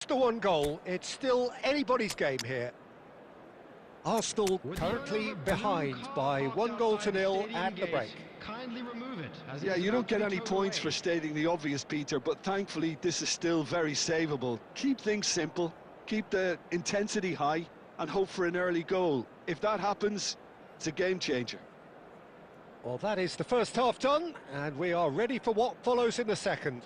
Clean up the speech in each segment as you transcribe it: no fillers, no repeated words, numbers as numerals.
After one goal, it's still anybody's game here. Arsenal currently behind by 1-0 at the break. Kindly remove it. Yeah, you don't get any points for stating the obvious, Peter, but thankfully this is still very savable. Keep things simple, keep the intensity high, and hope for an early goal. If that happens, it's a game changer. Well, that is the first half done, and we are ready for what follows in the second.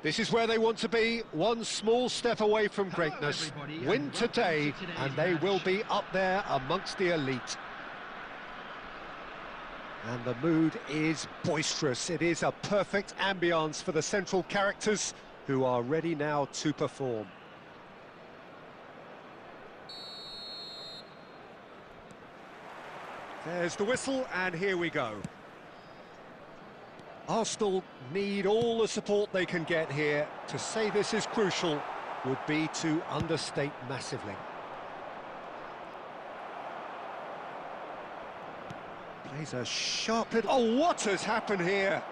This is where they want to be, one small step away from greatness. Win today, and they will be up there amongst the elite. And the mood is boisterous. It is a perfect ambience for the central characters, who are ready now to perform. There's the whistle, and here we go. Arsenal need all the support they can get here. To say this is crucial would be to understate massively. Plays a sharp little... Oh, what has happened here?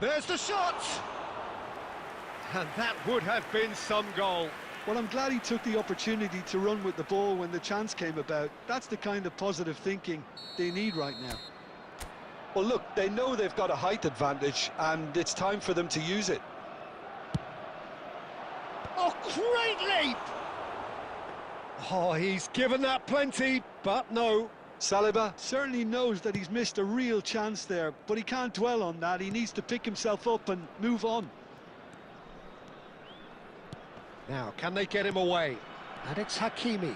There's the shot! And that would have been some goal. Well, I'm glad he took the opportunity to run with the ball when the chance came about. That's the kind of positive thinking they need right now. Well, look, they know they've got a height advantage, and it's time for them to use it. Oh, great leap! Oh, he's given that plenty, but no. Saliba certainly knows that he's missed a real chance there, but he can't dwell on that. He needs to pick himself up and move on. Now, can they get him away? And it's Hakimi.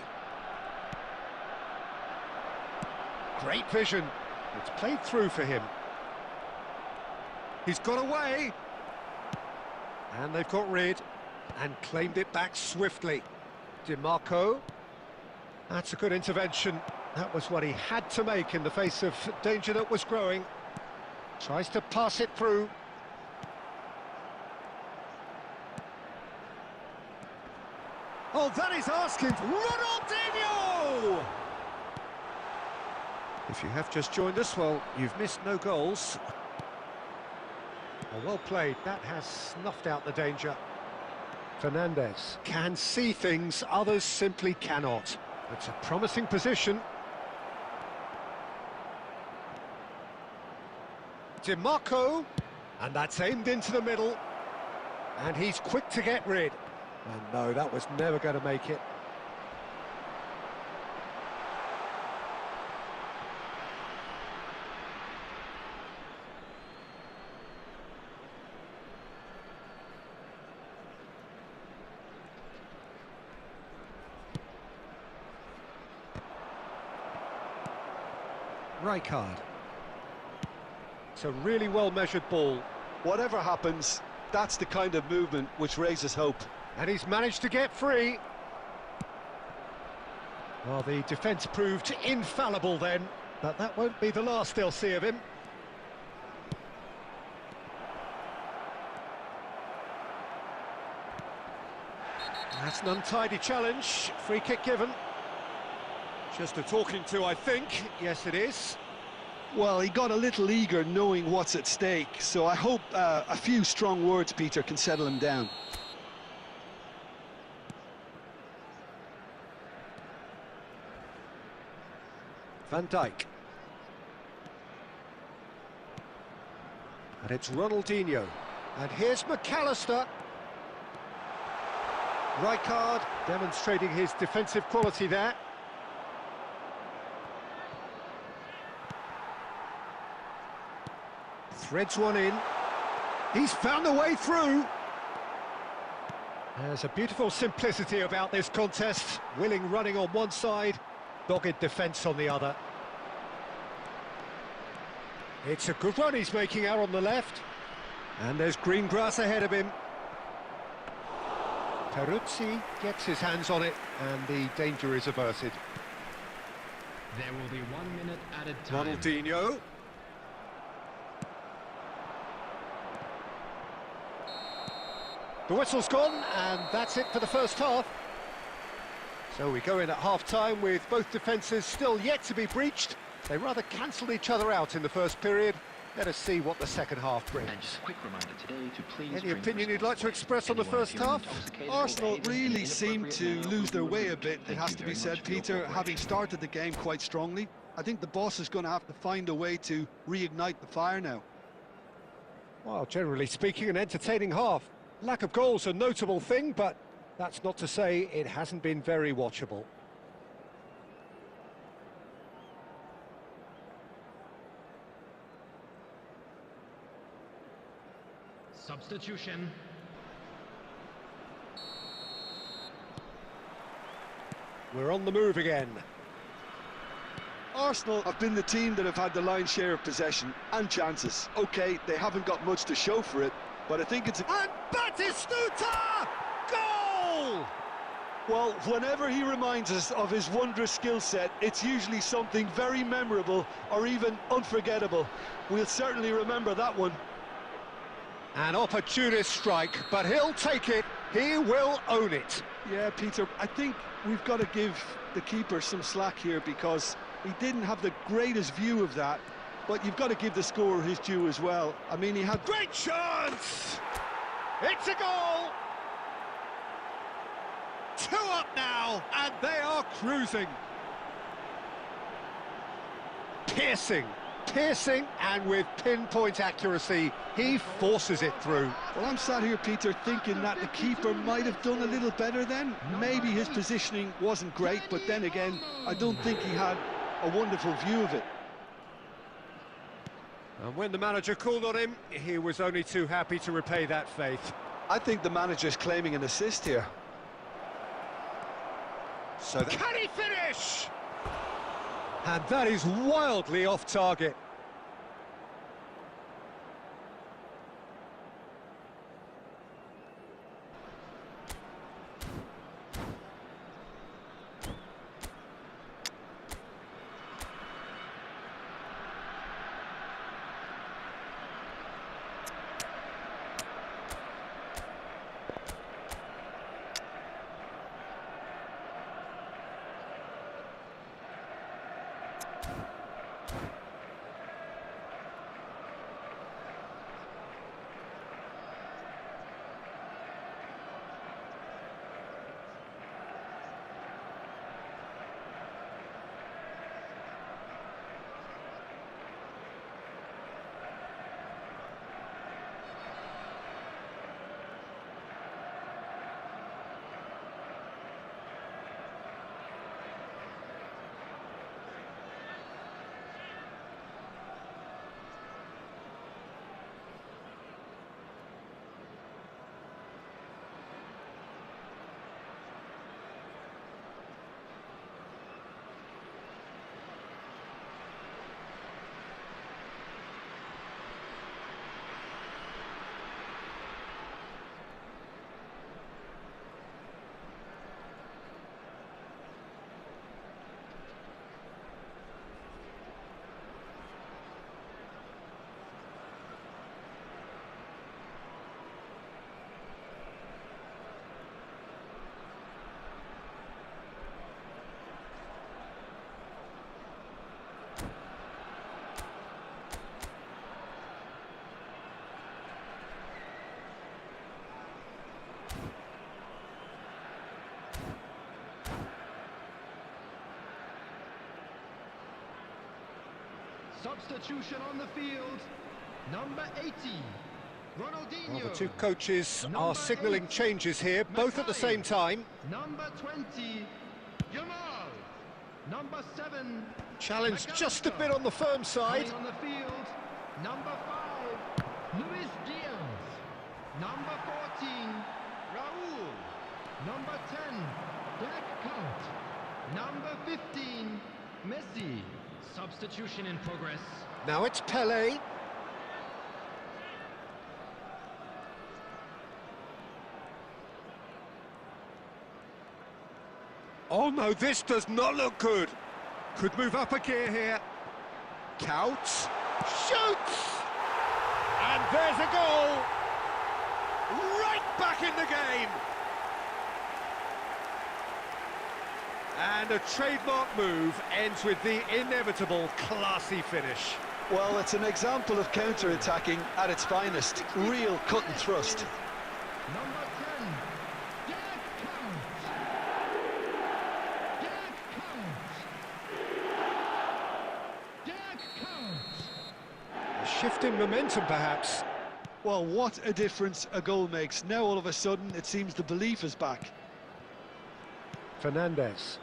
Great vision. It's played through for him. He's got away. And they've got rid and claimed it back swiftly. DiMarco. That's a good intervention. That was what he had to make in the face of danger that was growing. Tries to pass it through. Oh, that is asking for Ronaldinho! If you have just joined us, well, you've missed no goals. Well played. That has snuffed out the danger. Fernandez can see things others simply cannot. It's a promising position. DiMarco, and that's aimed into the middle. And he's quick to get rid. And no, that was never going to make it. Rijkaard. It's a really well-measured ball. Whatever happens, that's the kind of movement which raises hope. And he's managed to get free. Well, the defence proved infallible then, but that won't be the last they'll see of him. That's an untidy challenge. Free kick given. Just a talking to, I think. Yes, it is. Well, he got a little eager knowing what's at stake, so I hope a few strong words, Peter, can settle him down. Van Dijk. And it's Ronaldinho. And here's McAllister. Rijkaard demonstrating his defensive quality there. Threads one in. He's found a way through. There's a beautiful simplicity about this contest. Willing running on one side, dogged defence on the other. It's a good run he's making out on the left. And there's green grass ahead of him. Peruzzi gets his hands on it, and the danger is averted. There will be 1 minute added time. Ronaldinho. The whistle's gone, and that's it for the first half. So we go in at half-time with both defences still yet to be breached. They rather cancelled each other out in the first period. Let us see what the second half brings. And just a quick reminder today to please. Any opinion you'd like to express on the first half? Arsenal really seemed to lose their way a bit, it has to be said, Peter, having started the game quite strongly. I think the boss is going to have to find a way to reignite the fire now. Well, generally speaking, an entertaining half. Lack of goals a notable thing, but that's not to say it hasn't been very watchable. Substitution. We're on the move again. Arsenal have been the team that have had the lion's share of possession and chances. OK, they haven't got much to show for it, but I think it's a... And Batistuta! Goal! Well, whenever he reminds us of his wondrous skill set, it's usually something very memorable or even unforgettable. We'll certainly remember that one. An opportunist strike, but he'll take it. He will own it. Yeah, Peter, I think we've got to give the keeper some slack here because he didn't have the greatest view of that, but you've got to give the scorer his due as well. I mean, he had... Great chance! It's a goal! 2 up now, and they are cruising. Piercing, and with pinpoint accuracy, he forces it through. Well, I'm sat here, Peter, thinking that the keeper might have done a little better then. Maybe his positioning wasn't great, but then again, I don't think he had a wonderful view of it. And when the manager called on him, he was only too happy to repay that faith. I think the manager's claiming an assist here. So can he finish? And that is wildly off target. Substitution on the field. Number 80, Ronaldinho. Well, the two coaches Number are signalling 8, changes here, both at the Mackay. same time. Number 20, Yamal. Number 7, Challenge just a McAllister. bit on the firm side. Coming on the field, number 5, Luis Diaz. Number 14, Raul. Number 10, Count. Number 15, Messi. Substitution in progress. Now it's Pelé. Oh no, this does not look good. Could move up a gear here. Counts, shoots! And there's a goal! Right back in the game! And a trademark move ends with the inevitable classy finish. Well, it's an example of counter-attacking at its finest. Real cut and thrust. Number 10, Count. A shift in momentum, perhaps. Well, what a difference a goal makes. Now, all of a sudden, it seems the belief is back. Fernandez.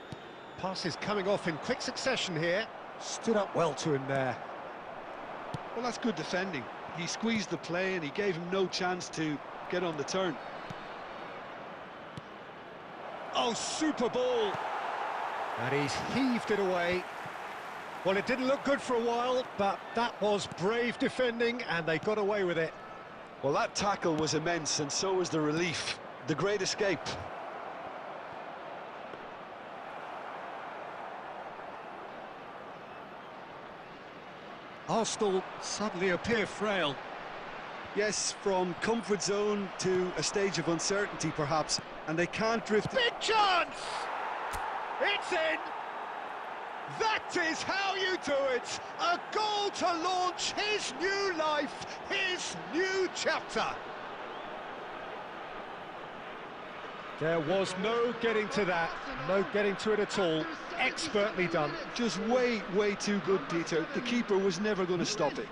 Passes coming off in quick succession here. Stood up well to him there. Well, that's good defending. He squeezed the play and he gave him no chance to get on the turn. Oh, super ball! And he's heaved it away. Well, it didn't look good for a while, but that was brave defending, and they got away with it. Well, that tackle was immense, and so was the relief. The great escape. Arsenal suddenly appear frail. Yes, from comfort zone to a stage of uncertainty, perhaps, and they can't drift... Big chance! It's in! That is how you do it! A goal to launch his new life, his new chapter! There was no getting to that, no getting to it at all. Expertly done. Just way, way too good, Peter. The keeper was never going to stop it.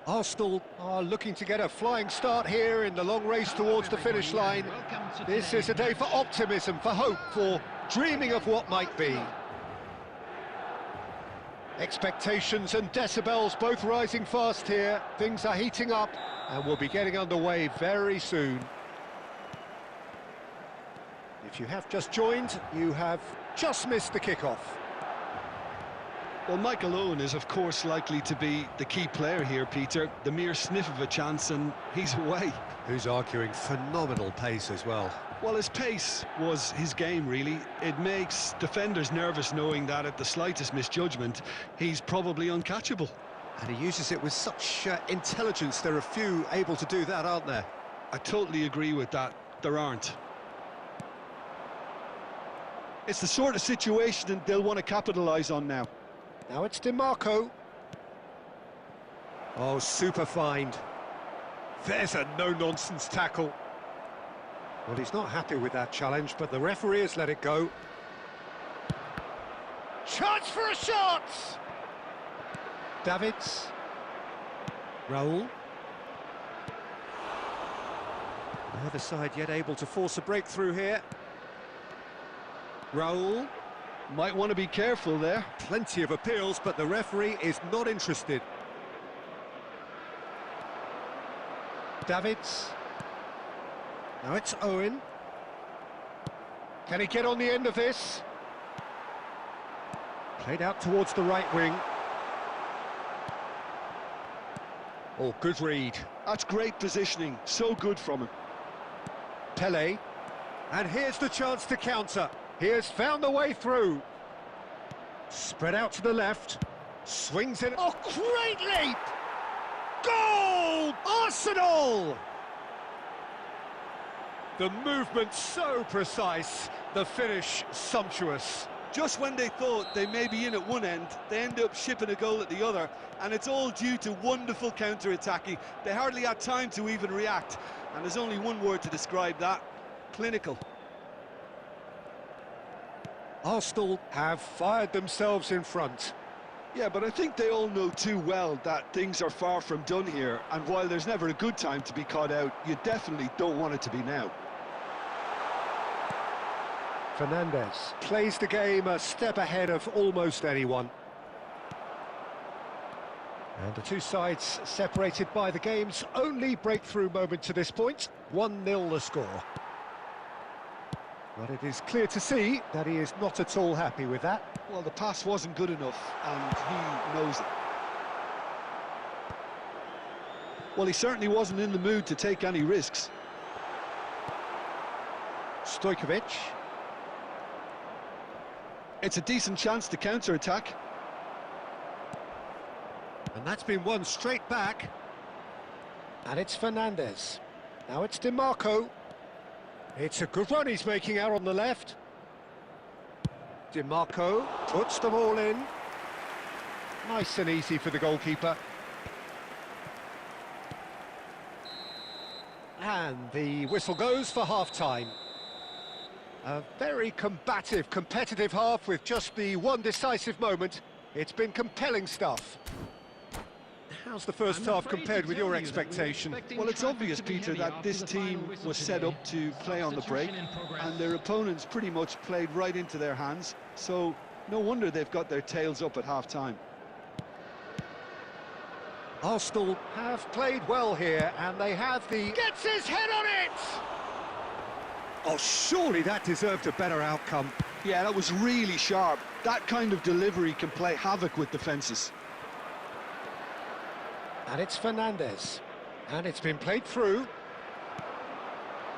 Arsenal are looking to get a flying start here in the long race towards the finish line. This is a day for optimism, for hope, for dreaming of what might be. Expectations and decibels both rising fast here. Things are heating up and we'll be getting underway very soon. If you have just joined, you have just missed the kickoff. Well, Michael Owen is, of course, likely to be the key player here, Peter. The mere sniff of a chance and he's away. Who's arguing phenomenal pace as well. Well, his pace was his game, really. It makes defenders nervous knowing that at the slightest misjudgment, he's probably uncatchable. And he uses it with such intelligence. There are few able to do that, aren't there? I totally agree with that. There aren't. It's the sort of situation they'll want to capitalise on now. Now it's DiMarco. Oh, super find. There's a no-nonsense tackle. Well, he's not happy with that challenge, but the referee has let it go. Chance for a shot! Davids. Raul. Neither side yet able to force a breakthrough here. Raul. Might want to be careful there. Plenty of appeals, but the referee is not interested. Davids. Now it's Owen. Can he get on the end of this? Played out towards the right wing. Oh, good read. That's great positioning. So good from him. Pele. And here's the chance to counter. He has found the way through. Spread out to the left. Swings it. Oh, great leap! Goal! Arsenal! The movement so precise. The finish sumptuous. Just when they thought they may be in at one end, they end up shipping a goal at the other, and it's all due to wonderful counter-attacking. They hardly had time to even react, and there's only one word to describe that: clinical. Arsenal have fired themselves in front. Yeah, but I think they all know too well that things are far from done here, and while there's never a good time to be caught out, you definitely don't want it to be now. Fernandes plays the game a step ahead of almost anyone. And the two sides separated by the game's only breakthrough moment to this point. 1-0 the score. But it is clear to see that he is not at all happy with that. Well, the pass wasn't good enough, and he knows it. Well, he certainly wasn't in the mood to take any risks. Stojkovic. It's a decent chance to counter-attack. And that's been won straight back. And it's Fernandes. Now it's DiMarco. It's a good run he's making out on the left. DiMarco puts them all in. Nice and easy for the goalkeeper. And the whistle goes for half-time. A very combative, competitive half with just the one decisive moment. It's been compelling stuff. How's the first half compared with your expectation? Well, it's obvious, Peter, that this team was set up to play on the break, and their opponents pretty much played right into their hands, so no wonder they've got their tails up at half-time. Arsenal have played well here, and they have the... Gets his head on it! Oh, surely that deserved a better outcome. Yeah, that was really sharp. That kind of delivery can play havoc with defences. And it's Fernandes. And it's been played through.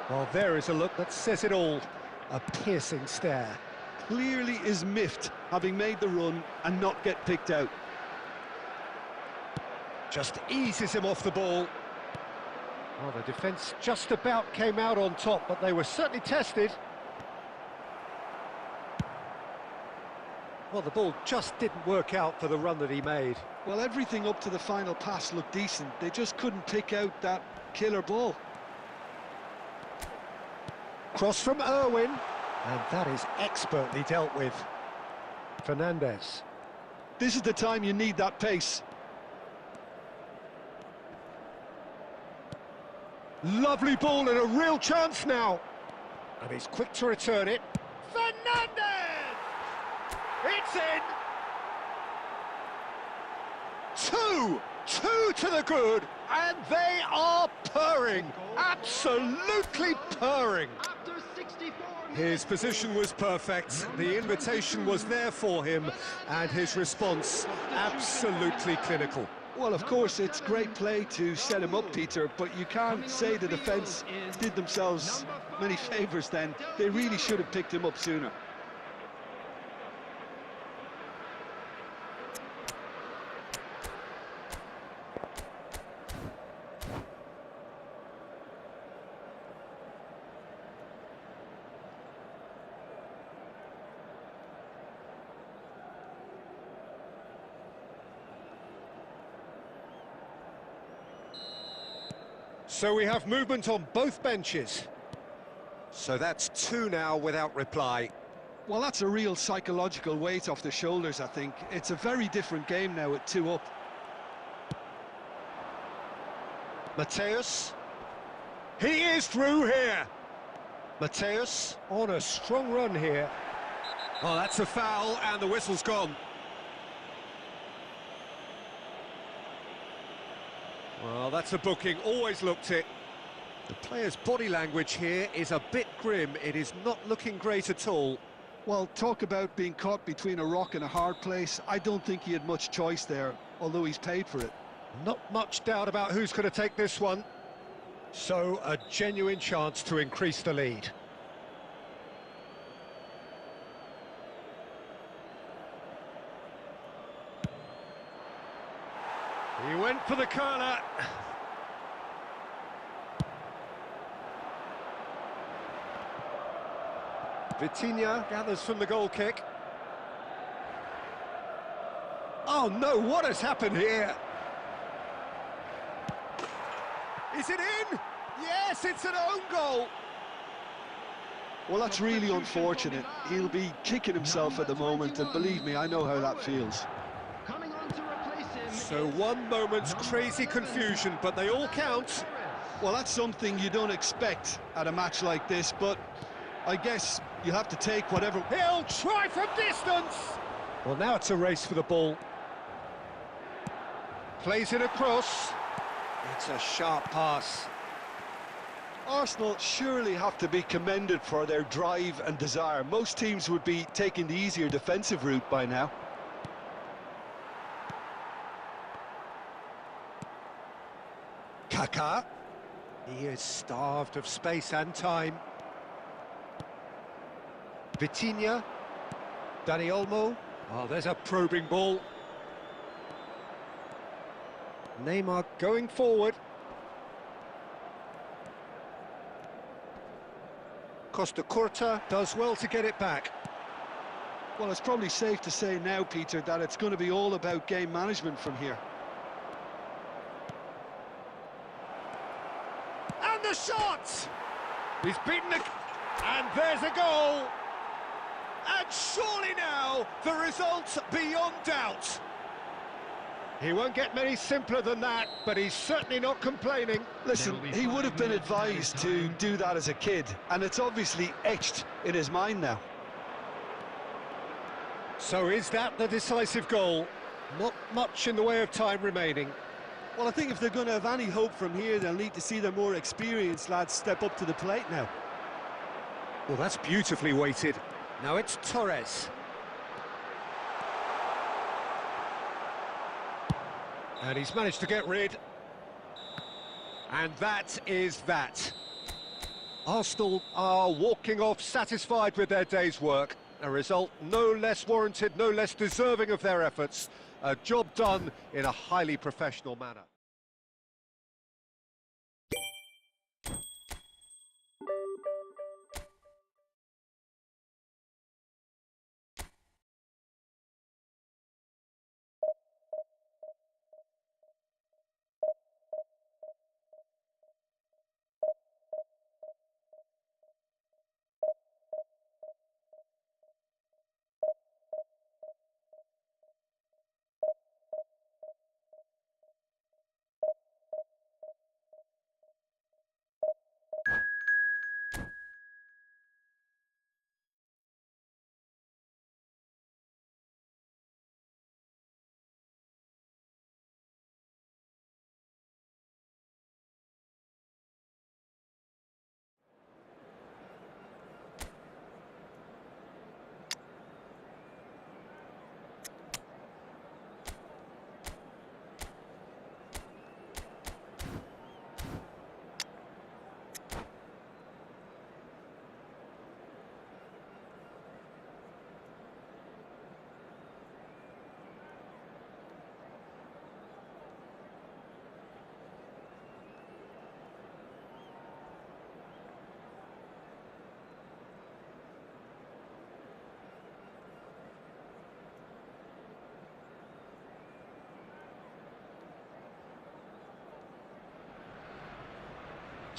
Well, there is a look that says it all. A piercing stare. Clearly is miffed, having made the run and not get picked out. Just eases him off the ball. Well, the defence just about came out on top, but they were certainly tested. Well, the ball just didn't work out for the run that he made. Well, everything up to the final pass looked decent. They just couldn't pick out that killer ball. Cross from Irwin, and that is expertly dealt with. Fernandes. This is the time you need that pace. Lovely ball and a real chance now. And he's quick to return it. Fernandez! It's in! Two to the good, and they are purring, absolutely purring. After 64 minutes. His position was perfect, the invitation was there for him, and his response absolutely clinical. Well, of course, it's great play to set him up, Peter, but you can't say the defence did themselves many favours then. They really should have picked him up sooner. So we have movement on both benches. So that's two now without reply. Well, that's a real psychological weight off the shoulders, I think. It's a very different game now with two up. Mateus. He is through here. Mateus on a strong run here. Oh, that's a foul and the whistle's gone. Well, that's a booking, always looked it. The player's body language here is a bit grim. It is not looking great at all. Well, talk about being caught between a rock and a hard place. I don't think he had much choice there, although he's paid for it. Not much doubt about who's going to take this one. So, a genuine chance to increase the lead. He went for the corner. Vitinha gathers from the goal kick. Oh no, what has happened here? Is it in? Yes, it's an own goal. Well, that's really unfortunate. He'll be kicking himself at the moment, and believe me, I know how that feels. Coming on to replace him. So one moment's crazy confusion, but they all count. Well, that's something you don't expect at a match like this, but I guess you have to take whatever... He'll try from distance! Well, now it's a race for the ball. Plays it across. It's a sharp pass. Arsenal surely have to be commended for their drive and desire. Most teams would be taking the easier defensive route by now. Kaká. He is starved of space and time. Vitinha. Dani Olmo. Oh, there's a probing ball. Neymar going forward. Costa Curta does well to get it back. Well, it's probably safe to say now, Peter, that it's going to be all about game management from here. And the shot! He's beaten the... And there's a goal! And surely now, the result beyond doubt. He won't get many simpler than that, but he's certainly not complaining. Listen, he would have been advised to do that as a kid, and it's obviously etched in his mind now. So is that the decisive goal? Not much in the way of time remaining. Well, I think if they're going to have any hope from here, they'll need to see their more experienced lads step up to the plate now. Well, that's beautifully weighted. Now it's Torres. And he's managed to get rid. And that is that. Arsenal are walking off satisfied with their day's work. A result no less warranted, no less deserving of their efforts. A job done in a highly professional manner.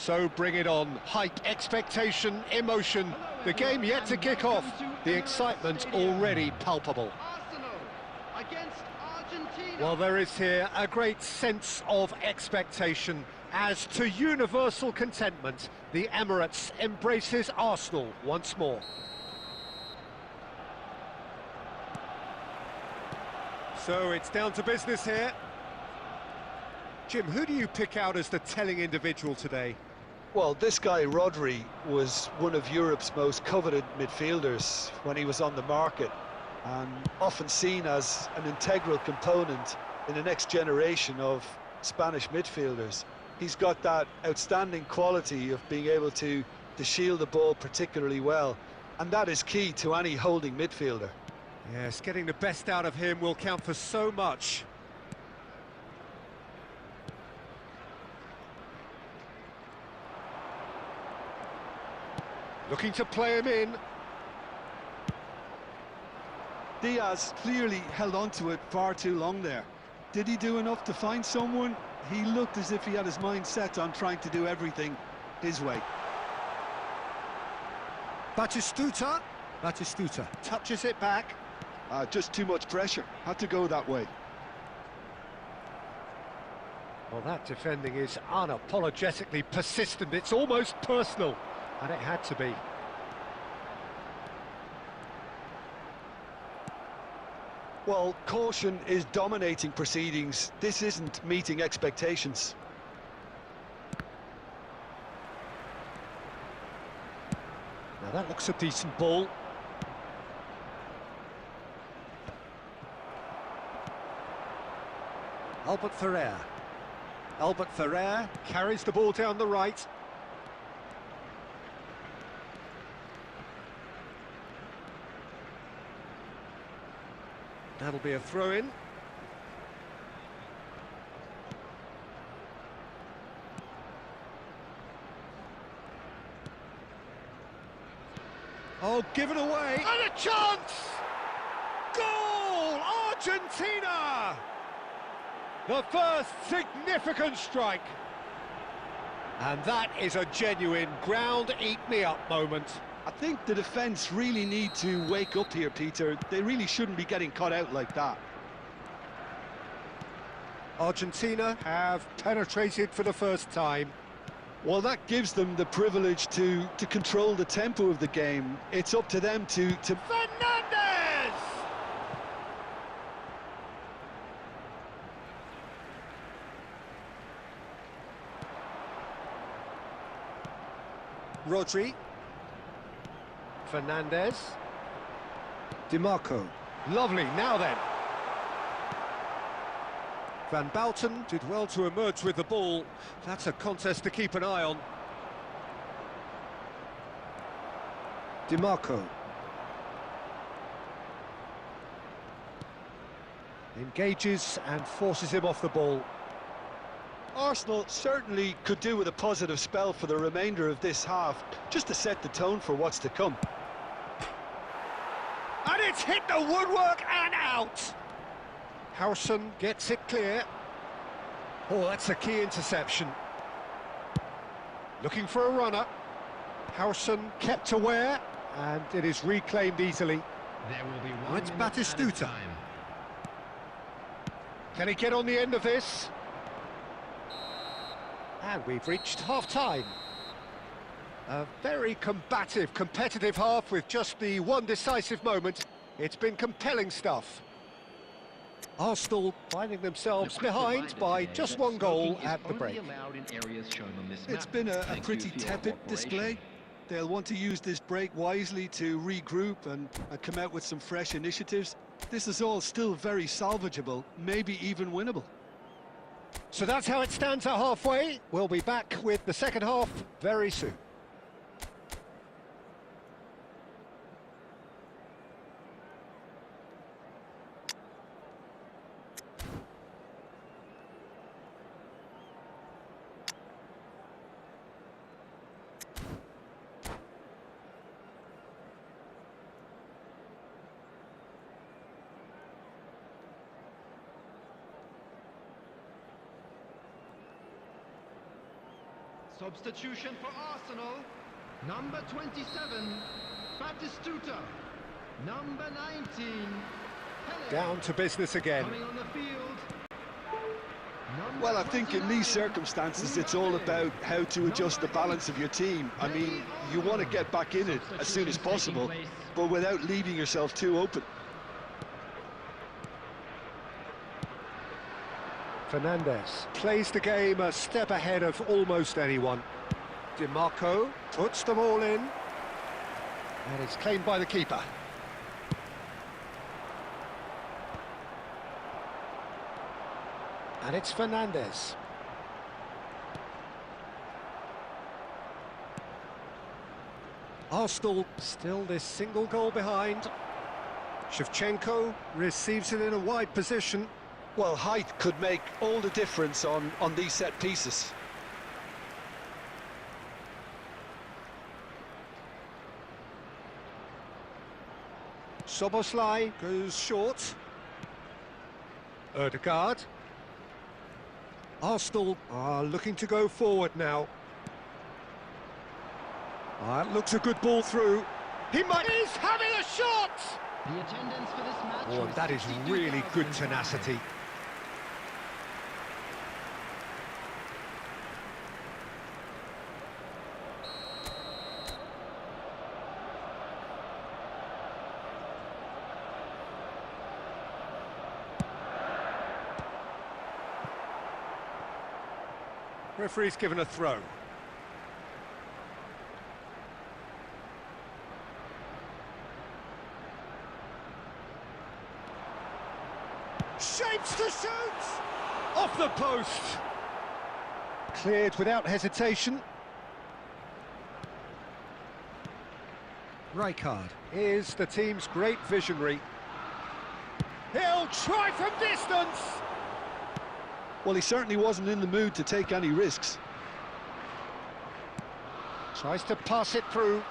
So bring it on. Hype, expectation, emotion. The game yet to kick off. The excitement already palpable. Arsenal against Argentina. Well, there is here a great sense of expectation. As to universal contentment, the Emirates embraces Arsenal once more. So it's down to business here. Jim, who do you pick out as the telling individual today? Well, this guy, Rodri, was one of Europe's most coveted midfielders when he was on the market, and often seen as an integral component in the next generation of Spanish midfielders. He's got that outstanding quality of being able to shield the ball particularly well, and that is key to any holding midfielder. Yes, getting the best out of him will count for so much. Looking to play him in. Diaz clearly held on to it far too long there. Did he do enough to find someone? He looked as if he had his mind set on trying to do everything his way. Batistuta touches it back. Just too much pressure. Had to go that way. Well, that defending is unapologetically persistent. It's almost personal, and it had to be. Well, caution is dominating proceedings. This isn't meeting expectations. Now that looks a decent ball. Albert Ferrer carries the ball down the right. That'll be a throw-in. Oh, given away. And a chance! Goal! Argentina! The first significant strike. And that is a genuine ground-eat-me-up moment. I think the defence really need to wake up here, Peter. They really shouldn't be getting caught out like that. Argentina have penetrated for the first time. Well, that gives them the privilege to control the tempo of the game. It's up to them to... Fernandez! Rodri. Fernandez. DiMarco. Lovely, now then. Van Bouten did well to emerge with the ball. That's a contest to keep an eye on. DiMarco. Engages and forces him off the ball. Arsenal certainly could do with a positive spell for the remainder of this half, just to set the tone for what's to come. And it's hit the woodwork and out! Howson gets it clear. Oh, that's a key interception. Looking for a runner. Howson kept aware, and it is reclaimed easily. There will be Oh, one it's minute Batistuta. added time. Can he get on the end of this? And we've reached half-time. A very combative, competitive half with just the one decisive moment. It's been compelling stuff. Arsenal finding themselves behind by just one goal at the break. It's been a pretty tepid display. They'll want to use this break wisely to regroup and come out with some fresh initiatives. This is all still very salvageable, maybe even winnable. So that's how it stands at halfway. We'll be back with the second half very soon. Substitution for Arsenal. Number 27, Batistuta. Number 19, Pele. Down to business again. Coming on the field. Well, I think in these circumstances, it's all about how to adjust the balance of your team. I mean, you want to get back in it as soon as possible, but without leaving yourself too open. Fernandes plays the game a step ahead of almost anyone. DiMarco puts them all in. And it's claimed by the keeper. And it's Fernandes. Arsenal still this single goal behind. Shevchenko receives it in a wide position. Well, height could make all the difference on these set pieces. Szoboszlai goes short. Ødegaard. Arsenal are looking to go forward now. That looks a good ball through. He's having a shot! The attendance for this match. Oh, was that is really good 62,000. tenacity. Referee's given a throw. Shapes to shoot! Off the post! Cleared without hesitation. Rijkaard is the team's great visionary. He'll try from distance! Well, he certainly wasn't in the mood to take any risks. Tries to pass it through.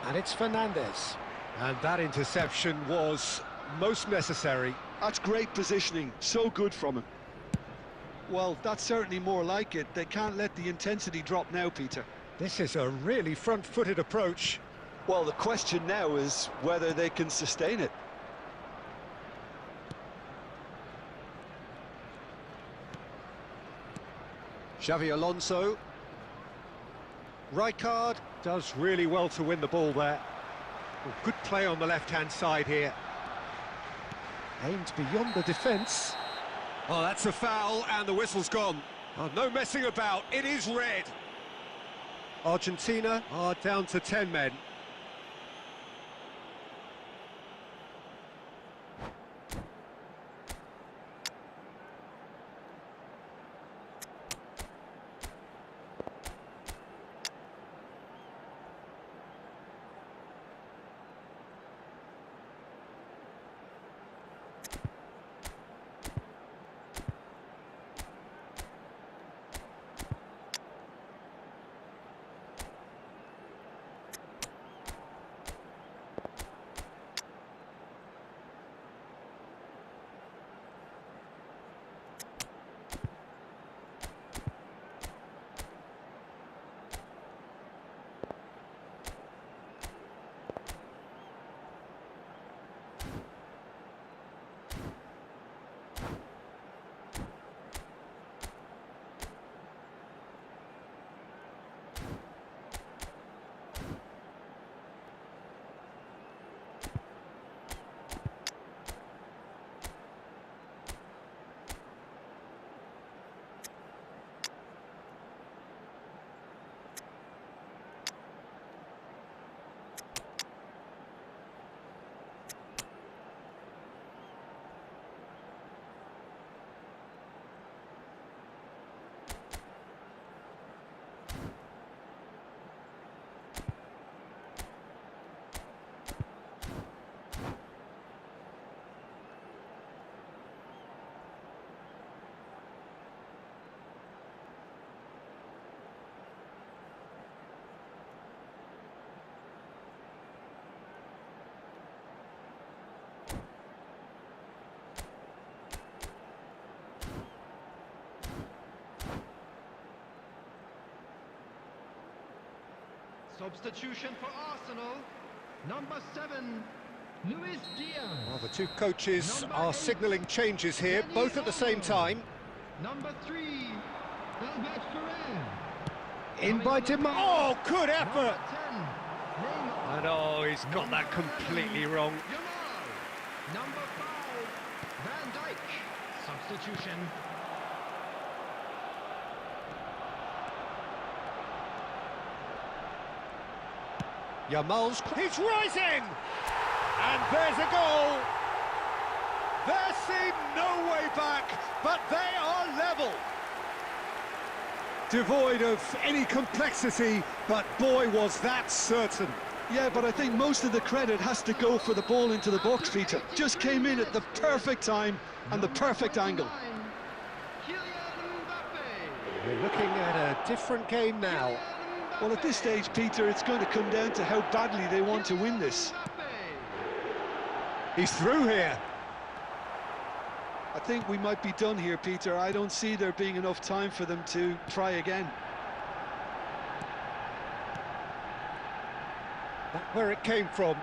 And it's Fernandes. And that interception was most necessary. That's great positioning, so good from him. Well, that's certainly more like it. They can't let the intensity drop now, Peter. This is a really front-footed approach. Well, the question now is whether they can sustain it. Xavi Alonso. Rijkaard does really well to win the ball there. Well, good play on the left-hand side here. Aimed beyond the defence. Oh, that's a foul, and the whistle's gone. Oh, no messing about, it is red. Argentina are down to 10 men. Substitution for Arsenal. Number 7, Luis Diaz. Well, the two coaches Number are 8, signalling changes here, Danny both at the same Olmo. time. Number 3, Albert Ferrer. In by Demar. Oh, good effort! Number 10, Neymar. And oh, he's got that completely wrong. Yamal. Number 5, Van Dijk. Substitution. Yamal's, he's rising! And there's a goal! There seemed no way back, but they are level! Devoid of any complexity, but boy was that certain. Yeah, but I think most of the credit has to go for the ball into the box, Peter. Just came in at the perfect time and the perfect angle. We're looking at a different game now. Well, at this stage, Peter, it's going to come down to how badly they want to win this. He's through here. I think we might be done here, Peter. I don't see there being enough time for them to try again. That's where it came from.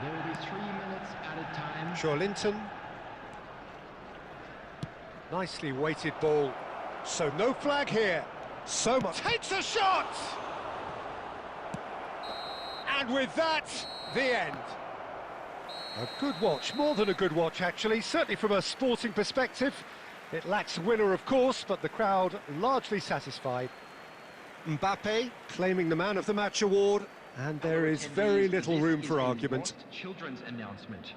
There will be 3 minutes at a time. Linton. Nicely weighted ball. So no flag here. So much. Takes a shot! And with that, the end. A good watch, more than a good watch actually, certainly from a sporting perspective. It lacks a winner of course, but the crowd largely satisfied. Mbappe claiming the man of the match award, and there is very little room for argument. Children's announcement.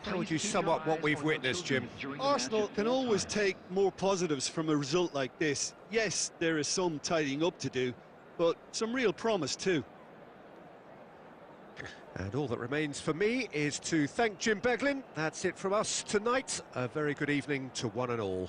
How would you sum up what we've witnessed, Jim? Arsenal can always take more positives from a result like this. Yes, there is some tidying up to do, but some real promise too. And all that remains for me is to thank Jim Beglin. That's it from us tonight. A very good evening to one and all.